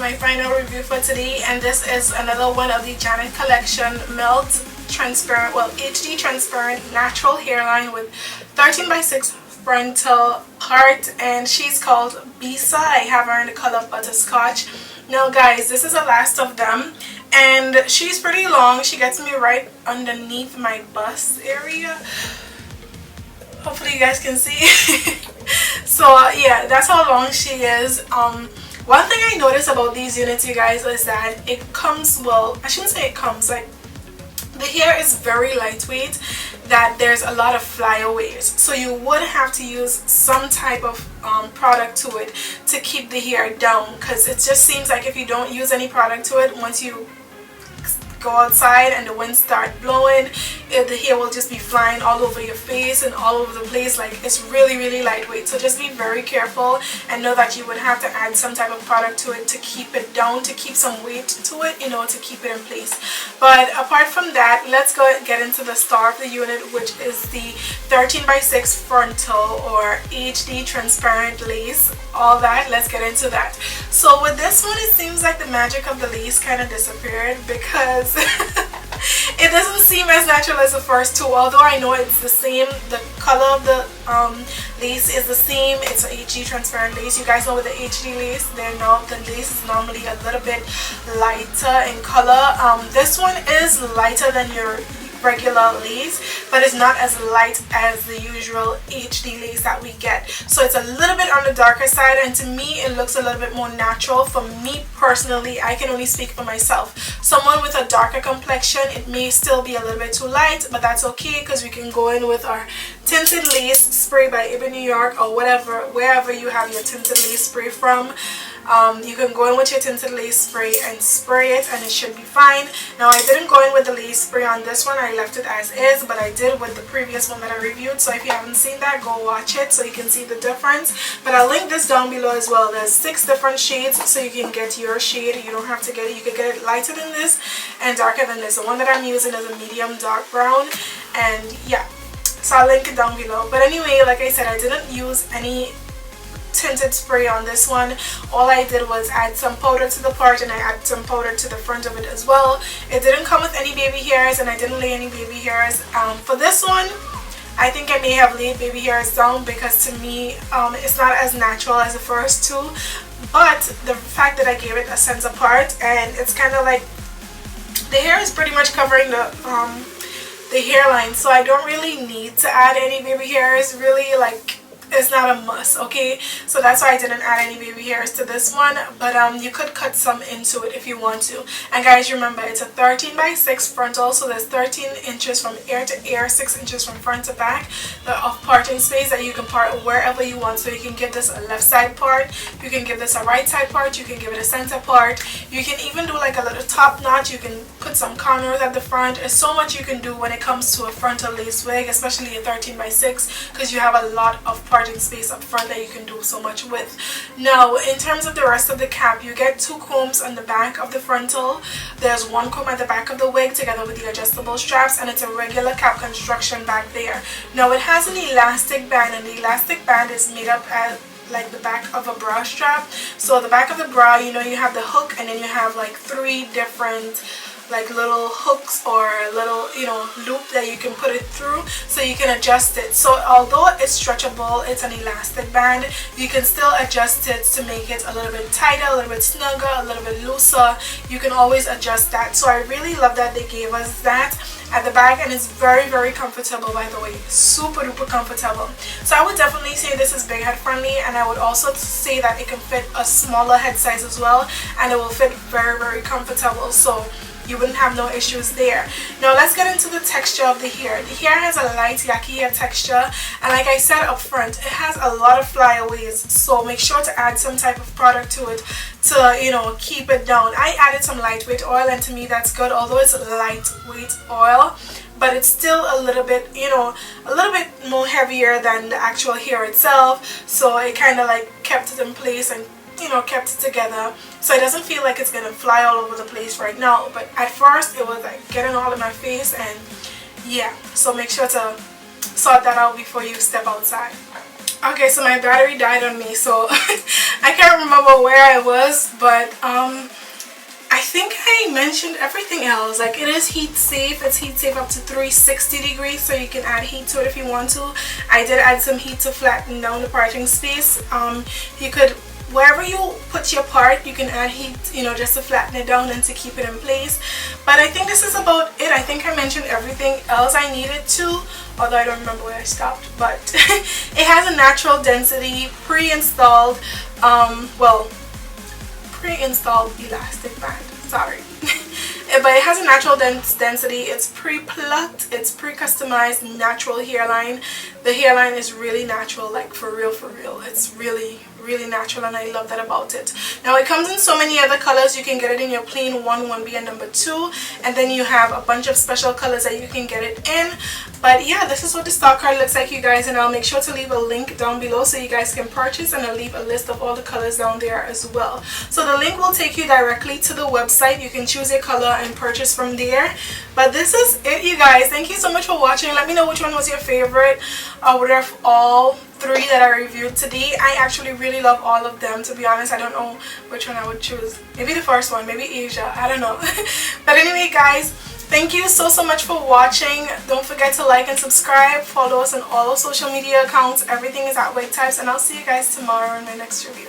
my final review for today, and this is another one of the Janet collection melt transparent, well, HD transparent natural hairline with 13x6 frontal part, and she's called BISA. I have her in the color butterscotch. Now guys, this is the last of them, and she's pretty long. She gets me right underneath my bust area. Hopefully you guys can see. So yeah, that's how long she is. One thing I noticed about these units, you guys, is that it comes, well, I shouldn't say it comes, like the hair is very lightweight, that there's a lot of flyaways, so you would have to use some type of product to it to keep the hair down, because it just seems like if you don't use any product to it, once you go outside and the wind start blowing, the hair will just be flying all over your face and all over the place. Like, it's really lightweight, so just be very careful and know that you would have to add some type of product to it to keep it down, to keep some weight to it, you know, to keep it in place. But apart from that, let's go get into the star of the unit, which is the 13x6 frontal or HD transparent lace. All that, let's get into that. So with this one, it seems like the magic of the lace kind of disappeared, because it doesn't seem as natural as the first two, although I know it's the same. The color of the lace is the same. It's an HD transparent lace. You guys know with the HD lace, the lace is normally a little bit lighter in color. This one is lighter than your regular lace, but it's not as light as the usual HD lace that we get. So it's a little bit on the darker side, and to me it looks a little bit more natural. For me personally, I can only speak for myself. Someone with a darker complexion, it may still be a little bit too light, but that's okay, because we can go in with our tinted lace spray by EBIN New York, or whatever, wherever you have your tinted lace spray from. You can go in with your tinted lace spray and spray it, and it should be fine. Now, I didn't go in with the lace spray on this one. I left it as is, but I did with the previous one that I reviewed. So if you haven't seen that, go watch it so you can see the difference. But I'll link this down below as well. There's 6 different shades, so you can get your shade. You don't have to get it. You can get it lighter than this and darker than this. The one that I'm using is a medium dark brown, and yeah, so I'll link it down below. But anyway, like I said, I didn't use any tinted spray on this one. All I did was add some powder to the part, and I added some powder to the front of it as well. It didn't come with any baby hairs, and I didn't lay any baby hairs. For this one, I think I may have laid baby hairs down, because to me it's not as natural as the first two. But the fact that I gave it a sense apart, and it's kind of like the hair is pretty much covering the hairline, so I don't really need to add any baby hairs, really. Like, it's not a must, okay? So that's why I didn't add any baby hairs to this one, but you could cut some into it if you want to. And guys, remember, it's a 13x6 frontal, so there's 13 inches from ear to ear, 6 inches from front to back of parting space that you can part wherever you want. So you can give this a left side part, you can give this a right side part, you can give it a center part, you can even do like a little top knot, you can put some corners at the front. There's so much you can do when it comes to a frontal lace wig, especially a 13x6, because you have a lot of parting space up front that you can do so much with. Now, in terms of the rest of the cap, you get 2 combs on the back of the frontal. There's 1 comb at the back of the wig together with the adjustable straps, and it's a regular cap construction back there. Now, it has an elastic band, and the elastic band is made up as like the back of a bra strap. So the back of the bra, you know, you have the hook, and then you have like 3 different like little hooks or little, you know, loop that you can put it through, so you can adjust it. So although it's stretchable, it's an elastic band, you can still adjust it to make it a little bit tighter, a little bit snugger, a little bit looser. You can always adjust that. So I really love that they gave us that at the back, and it's very comfortable, by the way. Super duper comfortable. So I would definitely say this is big head friendly, and I would also say that it can fit a smaller head size as well, and it will fit very comfortable. So you wouldn't have no issues there. Now let's get into the texture of the hair. The hair has a light yaki hair texture, and like I said up front, it has a lot of flyaways, so make sure to add some type of product to it to, you know, keep it down. I added some lightweight oil, and to me that's good, although it's lightweight oil, but it's still a little bit, you know, a little bit more heavier than the actual hair itself, so it kind of like kept it in place and, you know, kept it together, so it doesn't feel like it's gonna fly all over the place right now. But at first it was like getting all in my face, and yeah, so make sure to sort that out before you step outside. Okay, so my battery died on me, so I can't remember where I was, but I think I mentioned everything else. Like, it is heat safe. It's heat safe up to 360 degrees, so you can add heat to it if you want to. I did add some heat to flatten down the parting space. You could, wherever you put your part, you can add heat, you know, just to flatten it down and to keep it in place. But I think this is about it. I think I mentioned everything else I needed to, although I don't remember where I stopped. But it has a natural density, pre-installed, pre-installed elastic band, sorry. But it has a natural density. It's pre-plucked, it's pre-customized natural hairline. The hairline is really natural, like for real, for real. It's really natural, and I love that about it. Now it comes in so many other colors. You can get it in your plain 1, 1B, and number 2, and then you have a bunch of special colors that you can get it in. But yeah, this is what the stock card looks like, you guys, and I'll make sure to leave a link down below so you guys can purchase, and I'll leave a list of all the colors down there as well. So the link will take you directly to the website. You can choose a color and purchase from there. But this is it, you guys. Thank you so much for watching. Let me know which one was your favorite out of all 3 that I reviewed today. I actually really love all of them, to be honest. I don't know which one I would choose. Maybe the first one, maybe Asia, I don't know. But anyway, guys, thank you so much for watching. Don't forget to like and subscribe. Follow us on all our social media accounts. Everything is at WigTypes, and I'll see you guys tomorrow in my next review.